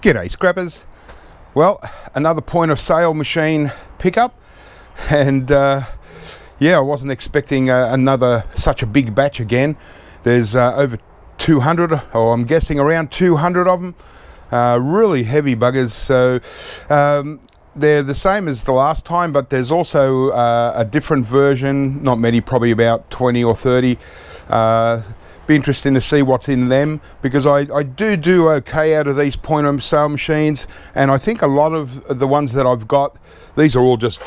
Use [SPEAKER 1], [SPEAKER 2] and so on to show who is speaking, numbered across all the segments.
[SPEAKER 1] G'day scrappers. Well, another point of sale machine pickup, and yeah, I wasn't expecting another such a big batch again. There's over 200, or I'm guessing around 200 of them. Really heavy buggers, so they're the same as the last time, but there's also a different version, not many, probably about 20 or 30. Be interesting to see what's in them, because I do okay out of these point of sale machines, and I think a lot of the ones that I've got, these are all just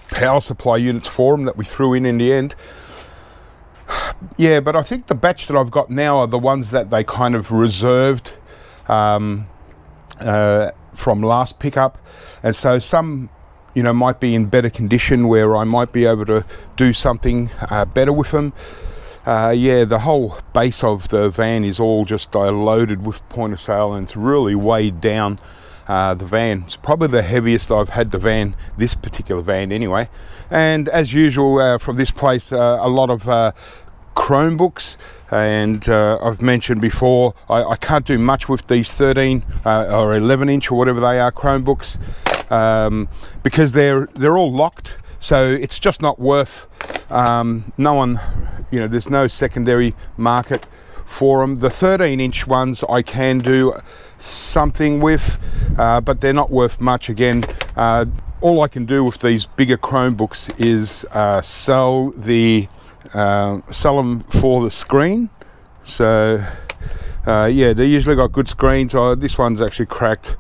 [SPEAKER 1] power supply units for them that we threw in the end. Yeah, but I think the batch that I've got now are the ones that they kind of reserved from last pickup, and so some, you know, might be in better condition where I might be able to do something better with them. Yeah, the whole base of the van is all just loaded with point of sale, and it's really weighed down the van. It's probably the heaviest I've had the van, this particular van anyway. And as usual from this place, a lot of Chromebooks, and I've mentioned before, I can't do much with these 13 or 11 inch or whatever they are Chromebooks, because they're all locked, so it's just not worth, no one, you know, there's no secondary market for them. The 13 inch ones I can do something with, but they're not worth much again. All I can do with these bigger Chromebooks is sell them for the screen. So yeah, they usually got good screens. This one's actually cracked,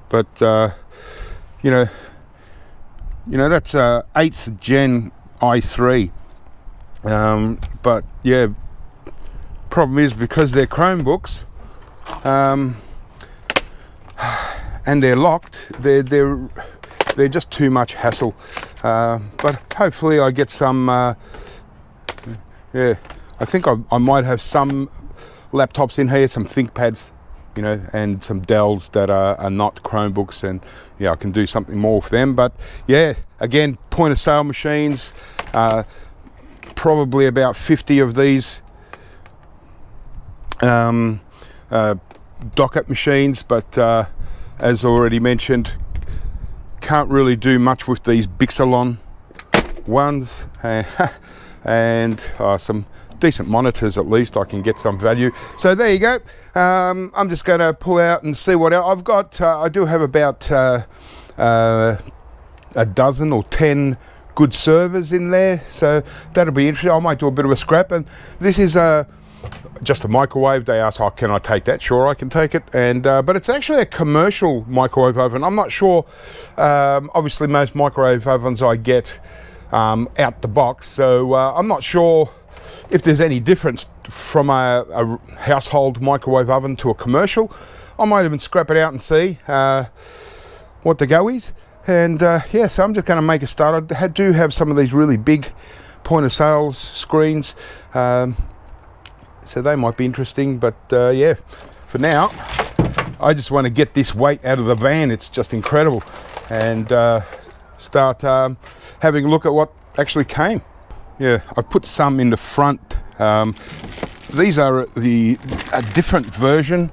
[SPEAKER 1] but you know that's 8th gen i3. But yeah, problem is, because they're Chromebooks and they're locked, they're just too much hassle. But hopefully I get some. Yeah, I think I might have some laptops in here, some ThinkPads, you know, and some Dells that are not Chromebooks, and yeah, I can do something more with them. But yeah, again, point of sale machines, probably about 50 of these docket machines, but as already mentioned, can't really do much with these Bixalon ones. And some decent monitors, at least I can get some value. So there you go. I'm just going to pull out and see what else I've got. I do have about a dozen or 10 good servers in there, so that'll be interesting. I might do a bit of a scrap. And this is just a microwave. They asked, oh, can I take that? Sure, I can take it. And but it's actually a commercial microwave oven. I'm not sure. Obviously most microwave ovens I get out the box, so I'm not sure if there's any difference from a household microwave oven to a commercial. I might even scrap it out and see what the go is. And yeah, so I'm just going to make a start. I do have some of these really big point of sales screens, so they might be interesting. But yeah, for now I just want to get this weight out of the van. It's just incredible, and start having a look at what actually came. Yeah, I put some in the front. These are a different version,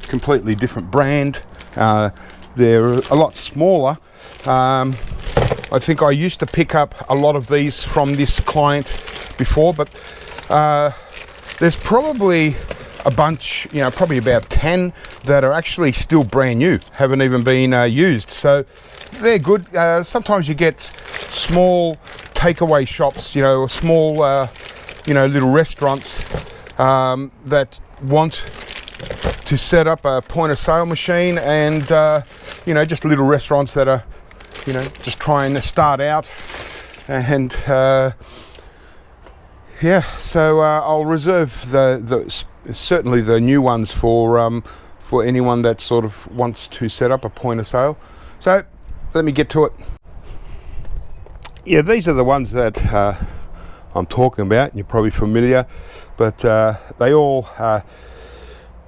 [SPEAKER 1] completely different brand. They're a lot smaller. I think I used to pick up a lot of these from this client before, but there's probably a bunch, you know, probably about 10 that are actually still brand new, haven't even been used. So they're good. Sometimes you get small takeaway shops, you know, small, you know, little restaurants that want to set up a point of sale machine, and you know, just little restaurants that are, you know, just trying to start out. And yeah, so I'll reserve certainly the new ones for anyone that sort of wants to set up a point of sale. So let me get to it. Yeah, these are the ones that I'm talking about. You're probably familiar, but they all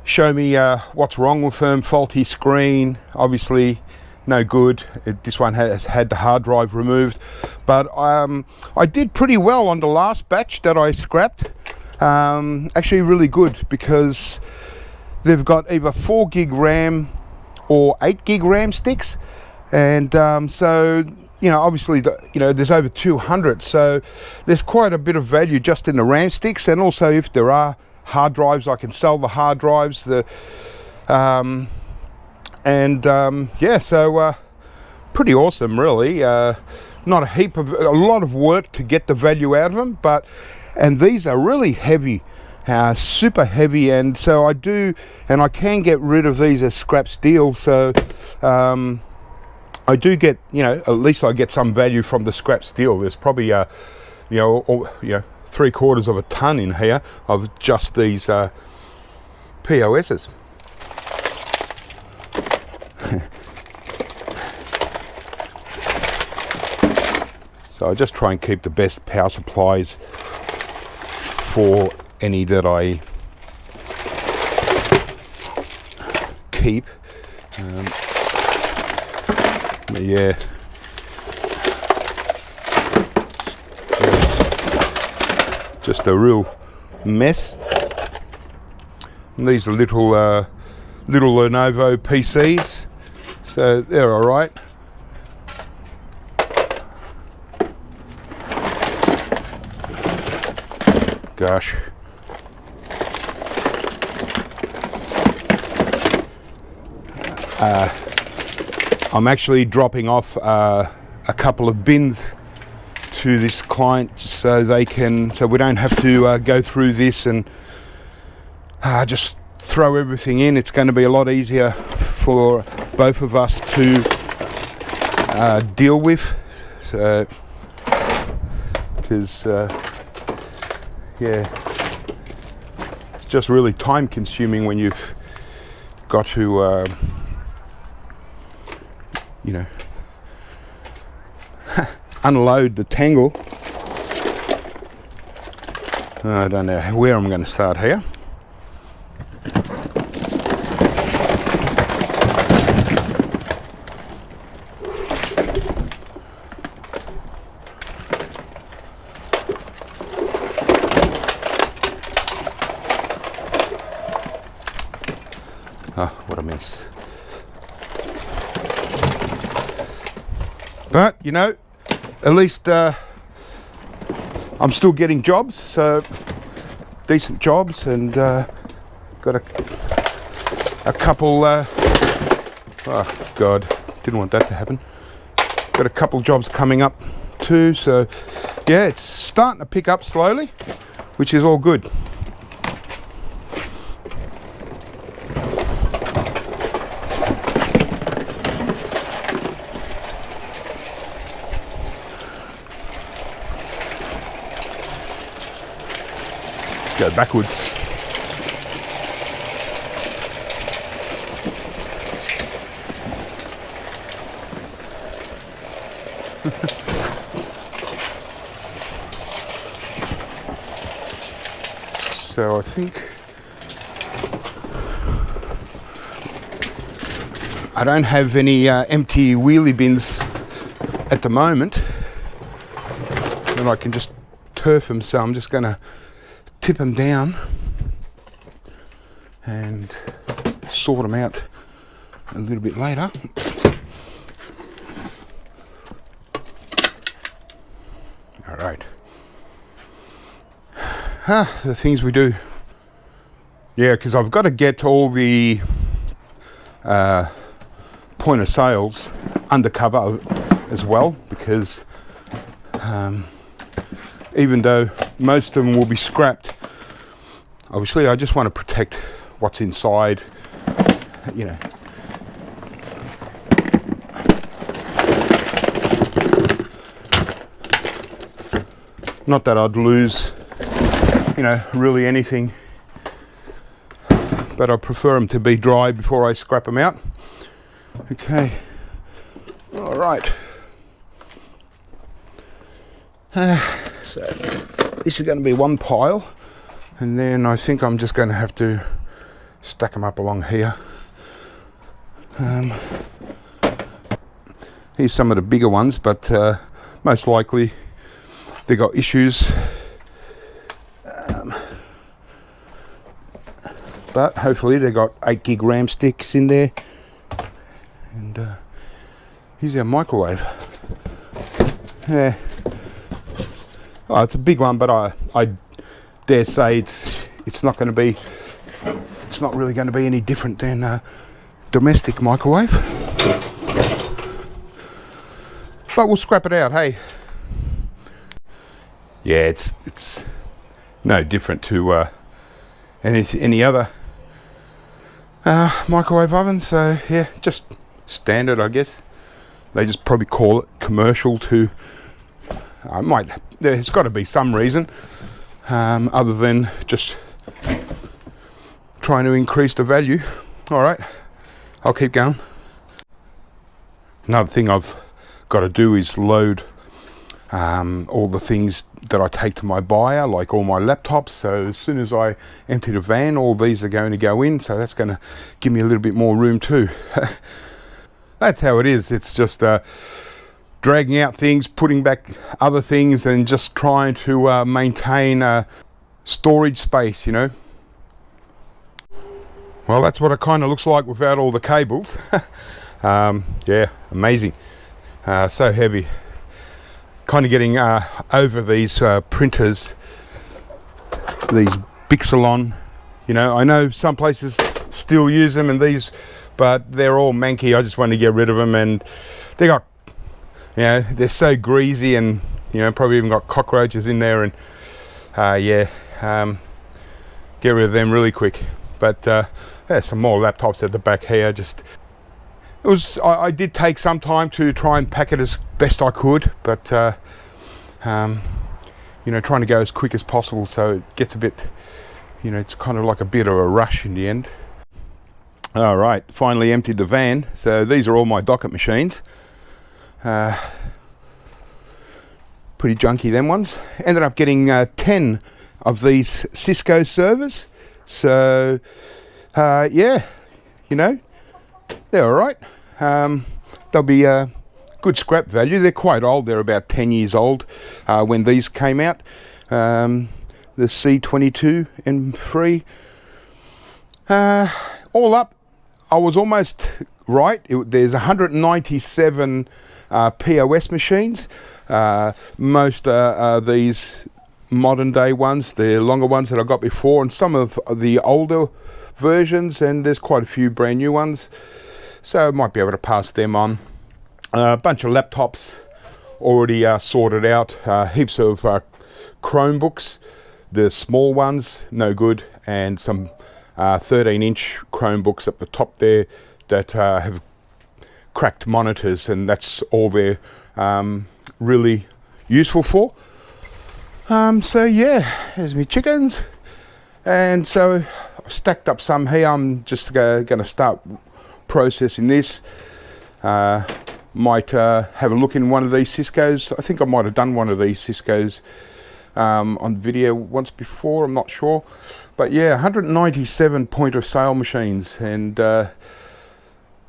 [SPEAKER 1] show me what's wrong with them. Faulty screen, obviously no good. This one has had the hard drive removed, but I did pretty well on the last batch that I scrapped. Actually really good, because they've got either 4 gig RAM or 8 gig RAM sticks, and so obviously there's over 200, so there's quite a bit of value just in the RAM sticks. And also, if there are hard drives, I can sell the hard drives. So pretty awesome, really. Not a lot of work to get the value out of them, and these are really heavy, super heavy, and so I can get rid of these as scrap steel. So I do get, at least I get some value from the scrap steel. There's probably 3/4 of a ton in here of just these POSs. So I just try and keep the best power supplies for any that I keep. But yeah, just a real mess. And these are little Lenovo PCs, so they're all right. Gosh. I'm actually dropping off a couple of bins to this client so we don't have to go through this and just throw everything in. It's going to be a lot easier for both of us to deal with. So, because yeah, it's just really time consuming when you've got to unload the tangle. I don't know where I'm going to start here. Oh, what a mess. But, at least I'm still getting jobs, so decent jobs, and got a couple, oh God, didn't want that to happen. Got a couple jobs coming up too, so yeah, it's starting to pick up slowly, which is all good. Go backwards. So I think I don't have any empty wheelie bins at the moment, and I can just turf them, so I'm just going to tip them down and sort them out a little bit later. All right. The things we do. Yeah, because I've got to get all the point of sales undercover as well, because even though most of them will be scrapped, obviously I just want to protect what's inside, Not that I'd lose, really anything, but I prefer them to be dry before I scrap them out. Okay, all right. So this is going to be one pile, and then I think I'm just going to have to stack them up along here. Here's some of the bigger ones, but most likely they got issues. But hopefully they got 8 gig RAM sticks in there, And here's our microwave. Yeah. Oh, it's a big one, but I dare say it's not going to be. It's not really going to be any different than a domestic microwave. But we'll scrap it out, hey. Yeah, it's no different to any other microwave oven. So yeah, just standard, I guess. They just probably call it commercial to. There's got to be some reason other than just trying to increase the value. All right, I'll keep going. Another thing I've got to do is load all the things that I take to my buyer, like all my laptops. So as soon as I empty the van, all these are going to go in, so that's going to give me a little bit more room too. That's how it is. It's just dragging out things, putting back other things, and just trying to maintain storage space, you know. Well, that's what it kind of looks like without all the cables. Yeah, amazing. So heavy. Kind of getting over these printers, these Bixalon. You know, I know some places still use them, and these, but they're all manky. I just want to get rid of them, and they got, you know, they're so greasy, and you know, probably even got cockroaches in there, and yeah, get rid of them really quick. But there's some more laptops at the back here. I did take some time to try and pack it as best I could, but you know, trying to go as quick as possible, so it gets a bit, you know, it's kind of like a bit of a rush in the end. All right, finally emptied the van. So these are all my docket machines. Pretty junky, them ones. Ended up getting 10 of these Cisco servers. So yeah, you know, they're all right. They'll be good scrap value. They're quite old. They're about 10 years old when these came out. The C22 M3. All up, I was almost right. There's 197 POS machines. Most are these modern day ones, the longer ones that I got before, and some of the older versions, and there's quite a few brand new ones. So I might be able to pass them on. A bunch of laptops already sorted out. Heaps of Chromebooks, the small ones, no good, and some 13-inch Chromebooks up the top there that have cracked monitors, and that's all they're really useful for. So yeah, there's my chickens, and so I've stacked up some here. I'm just going to start processing this. Might have a look in one of these Ciscos. I think I might have done one of these Ciscos on video once before, I'm not sure. But yeah, 197 point of sale machines, and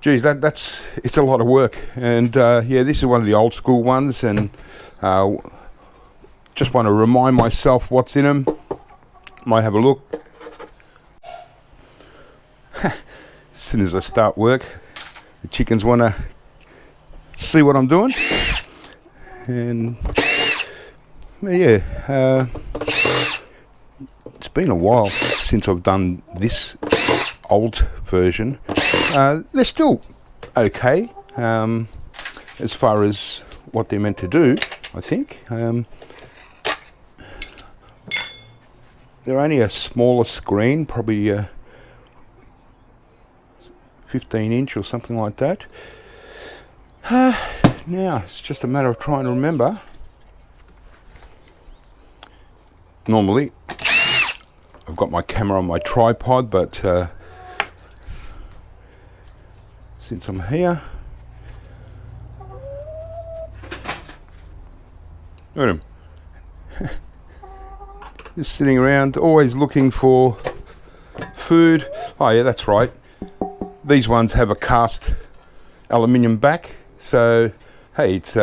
[SPEAKER 1] geez, it's a lot of work. And yeah, this is one of the old school ones, and just want to remind myself what's in them. Might have a look. As soon as I start work, the chickens want to see what I'm doing. And yeah, it's been a while since I've done this old version. They're still okay as far as what they're meant to do, I think. They're only a smaller screen, probably 15-inch or something like that. Now it's just a matter of trying to remember. Normally I've got my camera on my tripod, but since I'm here, look at him. Just sitting around, always looking for food. Oh yeah, that's right. These ones have a cast aluminium back, so hey, it's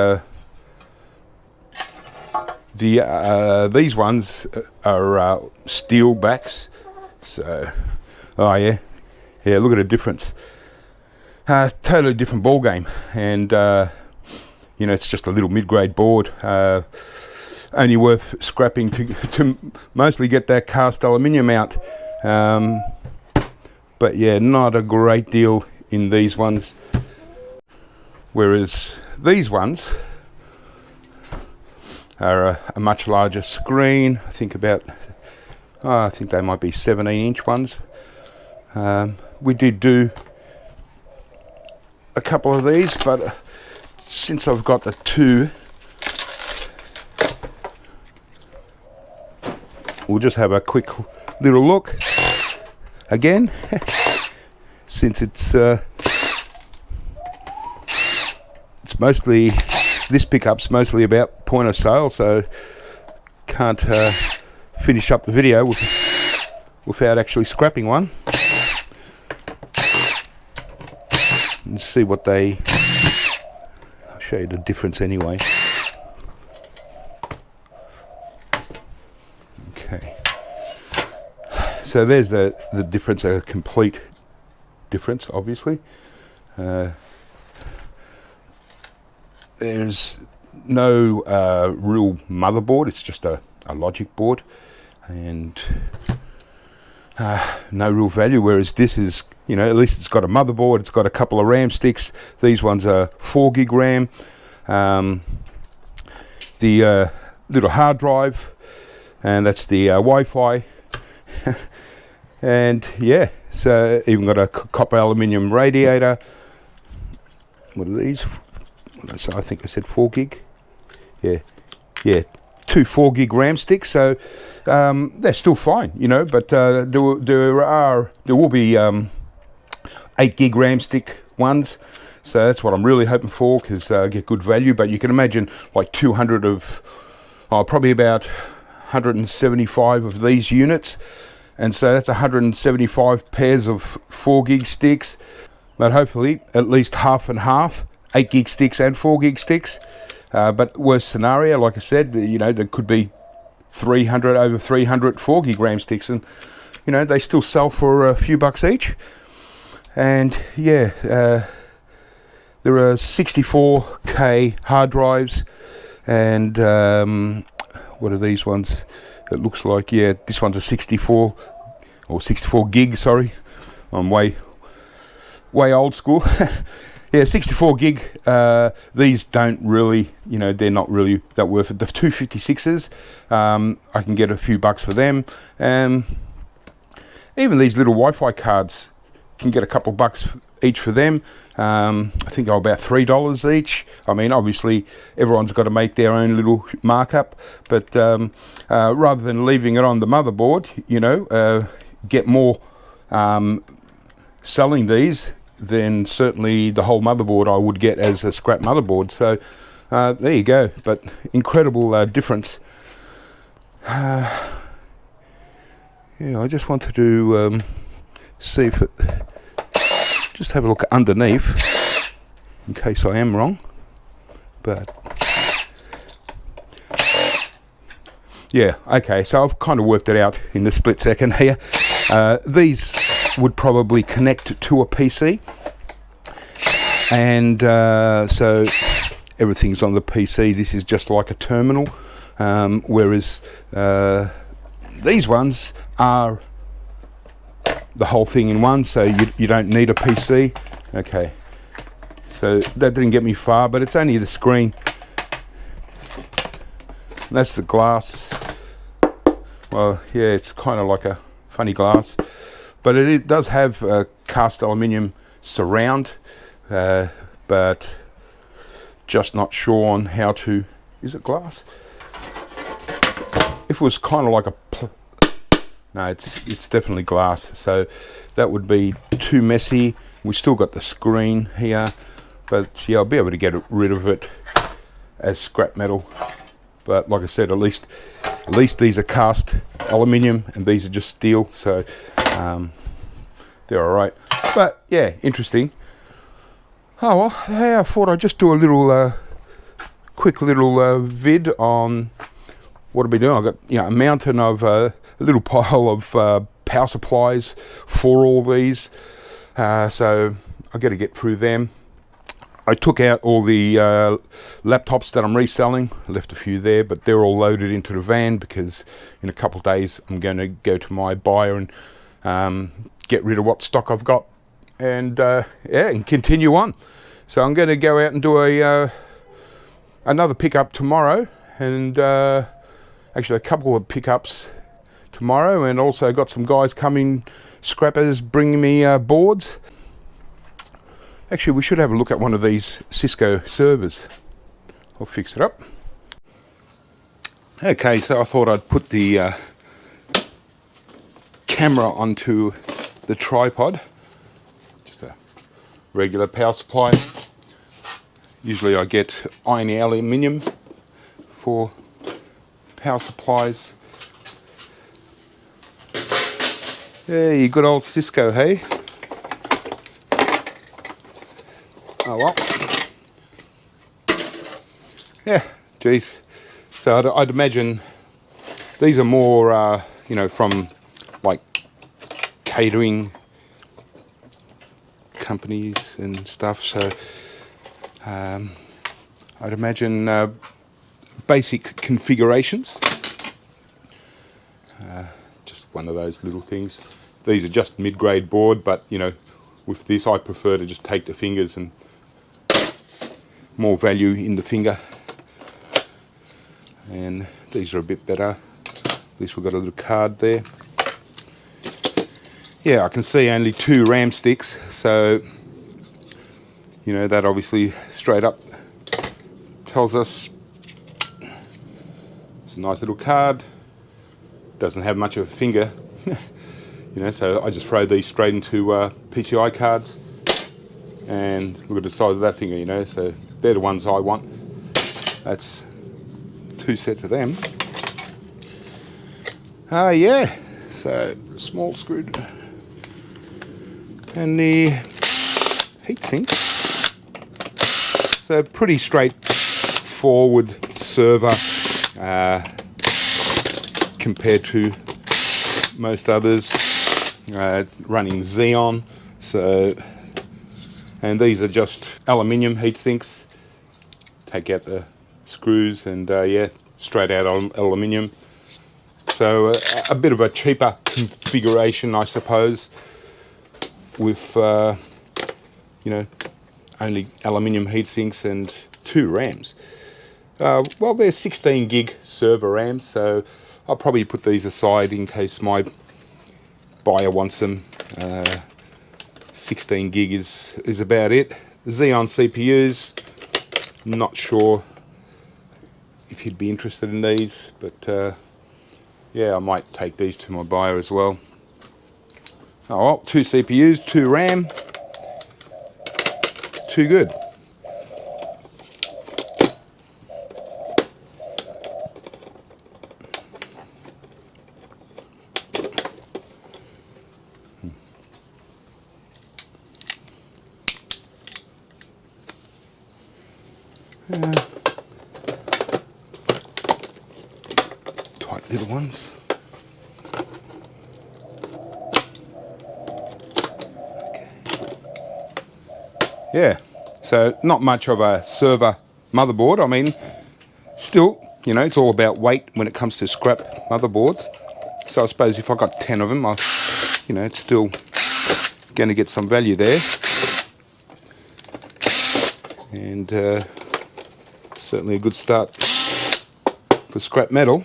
[SPEAKER 1] these ones are steel backs. So oh yeah, look at the difference. Totally different ball game, and you know, it's just a little mid-grade board, only worth scrapping to mostly get that cast aluminium out. But yeah, not a great deal in these ones, whereas these ones are a much larger screen. I think I think they might be 17-inch ones. We did do a couple of these, but since I've got the two, we'll just have a quick little look again. Since it's mostly, this pickup's mostly about point of sale, so can't finish up the video without actually scrapping one and see what they. I'll show you the difference anyway. Okay, so there's the difference, a complete difference, obviously. There's no real motherboard, it's just a logic board, and no real value, whereas this is, you know, at least it's got a motherboard, it's got a couple of RAM sticks. These ones are 4 gig RAM, the little hard drive, and that's the Wi-Fi. And yeah, so even got a copper aluminium radiator. What are these? I think I said 4 gig. Yeah, 2 4 gig RAM sticks. So they're still fine, you know. But there will be 8 gig RAM stick ones. So that's what I'm really hoping for, because I get good value. But you can imagine like 200 of, probably about 175 of these units. And so that's 175 pairs of 4 gig sticks, but hopefully at least half and half, 8 gig sticks and 4 gig sticks. But worst scenario, like I said, you know, there could be over 300 4 gig RAM sticks, and you know, they still sell for a few bucks each. And yeah, there are 64K hard drives, and what are these ones? It looks like, yeah, this one's a 64 gig, sorry. I'm way old school. Yeah, 64 gig. These don't really, you know, they're not really that worth it. The 256s, I can get a few bucks for them. Even these little Wi-Fi cards can get a couple bucks each for them. I think they're about $3 each. I mean, obviously everyone's got to make their own little markup, but rather than leaving it on the motherboard, you know, get more selling these, then certainly the whole motherboard I would get as a scrap motherboard. So there you go. But incredible difference. Yeah, I just wanted to see if it. Just have a look underneath, in case I am wrong. But yeah, okay, so I've kind of worked it out in the split second here. These would probably connect to a PC, and so everything's on the PC. This is just like a terminal, whereas these ones are the whole thing in one, so you don't need a PC. Okay, so that didn't get me far, but it's only the screen. That's the glass. Well, yeah, it's kind of like a funny glass, but it does have a cast aluminium surround, but just not sure on how to. Is it glass? If it was kind of like a no, it's definitely glass, so that would be too messy. We still got the screen here, but yeah, I'll be able to get rid of it as scrap metal. But like I said, at least these are cast aluminium and these are just steel, so they're all right. But yeah, interesting. Oh well, hey, I thought I'd just do a little quick little vid on what are we doing. I've got, you know, a mountain of a little pile of power supplies for all these, so I got to get through them. I took out all the laptops that I'm reselling. I left a few there, but they're all loaded into the van because in a couple of days I'm going to go to my buyer and get rid of what stock I've got, and and continue on. So I'm going to go out and do another pickup tomorrow, and actually a couple of pickups tomorrow, and also got some guys coming, scrappers, bringing me boards. Actually, we should have a look at one of these Cisco servers. I'll fix it up. Okay, so I thought I'd put the camera onto the tripod. Just a regular power supply. Usually I get iron aluminium for power supplies. Hey, good old Cisco, hey? Oh well. Yeah, geez. So I'd imagine these are more, from like catering companies and stuff. So I'd imagine basic configurations. Just one of those little things. These are just mid-grade board, but with this I prefer to just take the fingers, and more value in the finger. And these are a bit better. At least we've got a little card there. Yeah, I can see only 2 RAM sticks, so that obviously straight up tells us it's a nice little card. Doesn't have much of a finger, so I just throw these straight into PCI cards, and look at the size of that finger, so they're the ones I want. That's 2 sets of them. Yeah, so small screw and the heatsink. So pretty straightforward server compared to most others. Running Xeon, and these are just aluminium heat sinks. Take out the screws and straight out on aluminium. So a bit of a cheaper configuration, I suppose, with only aluminium heat sinks and 2 RAMs. Well, they're 16 gig server RAMs, so I'll probably put these aside in case my buyer wants them. 16 gig is about it. Xeon CPUs, not sure if he'd be interested in these, but I might take these to my buyer as well. Oh well, 2 CPUs, 2 RAM, too good. Tight little ones. Okay. Yeah, so not much of a server motherboard. I mean, still, it's all about weight when it comes to scrap motherboards. So I suppose if I got 10 of them, it's still going to get some value there. And certainly a good start for scrap metal.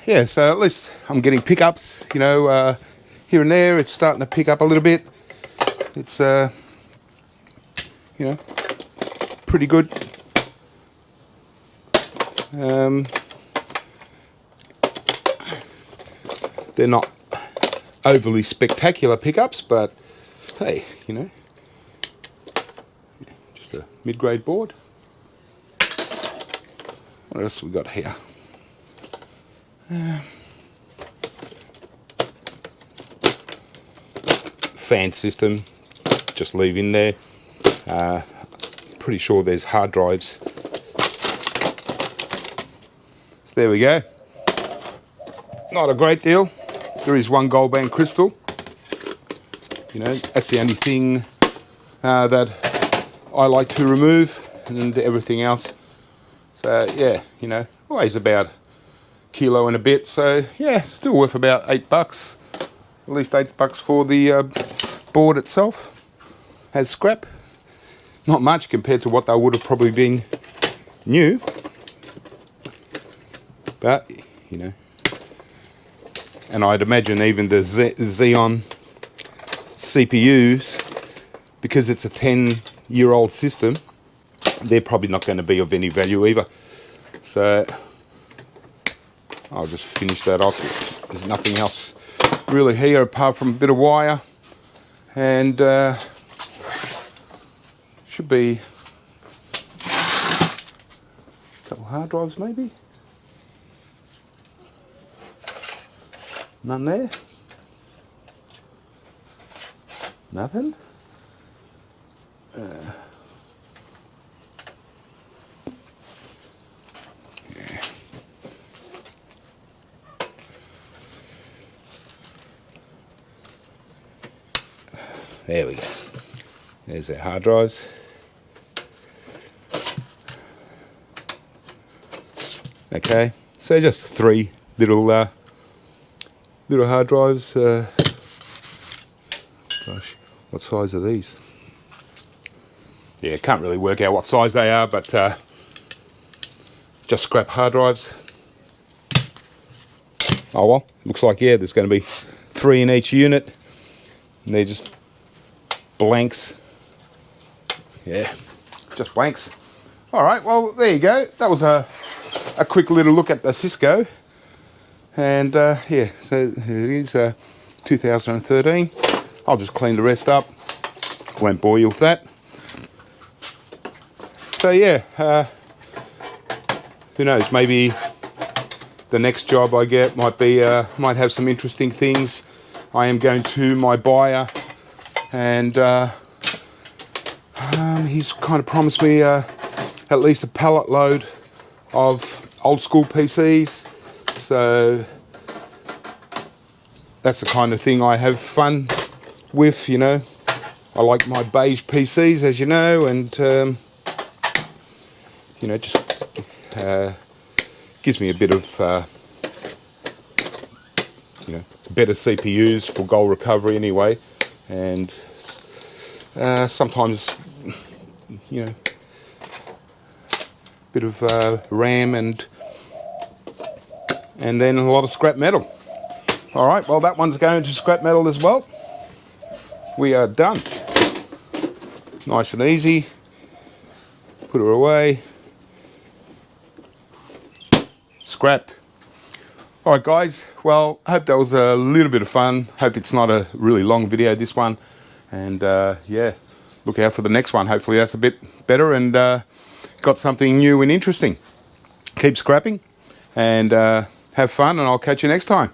[SPEAKER 1] Yeah, so at least I'm getting pickups, here and there. It's starting to pick up a little bit. It's, pretty good. They're not overly spectacular pickups, but hey, just a mid-grade board. What else we got here? Fan system, just leave in there. Pretty sure there's hard drives. So there we go. Not a great deal. There is one gold band crystal. You know, that's the only thing that I like to remove, and everything else. So yeah, you know, weighs about kilo and a bit. So yeah, still worth about $8. At least $8 for the board itself as scrap. Not much compared to what they would have probably been new. But, you know, and I'd imagine even the Xeon CPUs, because it's a 10-year-old system, they're probably not going to be of any value either. So I'll just finish that off. There's nothing else really here apart from a bit of wire, and should be a couple hard drives maybe. None there. Nothing. Yeah. There we go. There's our hard drives. Okay, so just 3 little hard drives. Gosh, what size are these? Yeah, can't really work out what size they are, but just scrap hard drives. Oh well, looks like, yeah, there's going to be 3 in each unit, and they're just blanks. Yeah, just blanks. All right, well, there you go. That was a quick little look at the Cisco. And yeah, so here it is, 2013. I'll just clean the rest up. Won't bore you with that. So yeah, who knows, maybe the next job I get might be, might have some interesting things. I am going to my buyer, and he's kind of promised me at least a pallet load of old school PCs. So that's the kind of thing I have fun with, you know. I like my beige PCs, as you know, and you know, just gives me a bit of you know, better CPUs for goal recovery anyway, and sometimes, you know, bit of RAM, and then a lot of scrap metal. All right, well, that one's going to scrap metal as well. We are done. Nice and easy. Put her away. Scrapped. All right, guys. Well, I hope that was a little bit of fun. Hope it's not a really long video, this one. And yeah, look out for the next one. Hopefully that's a bit better and got something new and interesting. Keep scrapping and have fun, and I'll catch you next time.